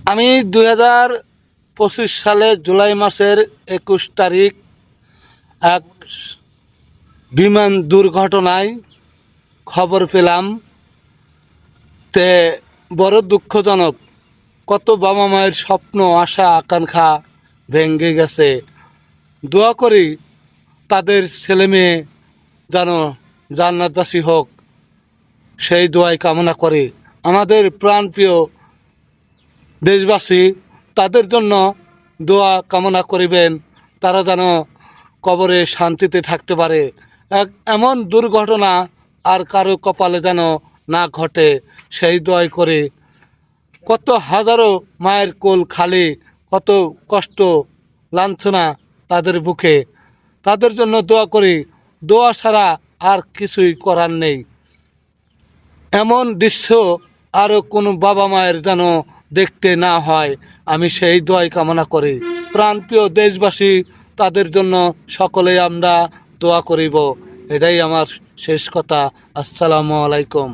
আমি 2025 সালে জুলাই মাসের 21 তারিখ এক বিমান দুর্ঘটনায় খবর পেলাম। তে বড় দুঃখজনক, কত বাবা মায়ের স্বপ্ন আশা আকাঙ্ক্ষা ভেঙে গেছে। দোয়া করি তাদের ছেলে মেয়ে যেন জান্নাতবাসী হোক, সেই দোয়াই কামনা করে। আমাদের প্রাণপ্রিয় দেশবাসী, তাদের জন্য দোয়া কামনা করিবেন, তারা যেন কবরে শান্তিতে থাকতে পারে। এমন দুর্ঘটনা আর কারো কপালে যেন না ঘটে, সেই দোয়াই করে। কত হাজারো মায়ের কোল খালি, কত কষ্ট লাঞ্ছনা তাদের বুকে, তাদের জন্য দোয়া করি। দোয়া ছাড়া আর কিছুই করার নেই। এমন দৃশ্য আরও কোনো বাবা মায়ের যেন দেখতে না হয়, আমি সেই দোয়াই কামনা করি। প্রাণপ্রিয় দেশবাসী, তাদের জন্য সকলেই আমরা দোয়া করিব। এটাই আমার শেষ কথা। আসসালামু আলাইকুম।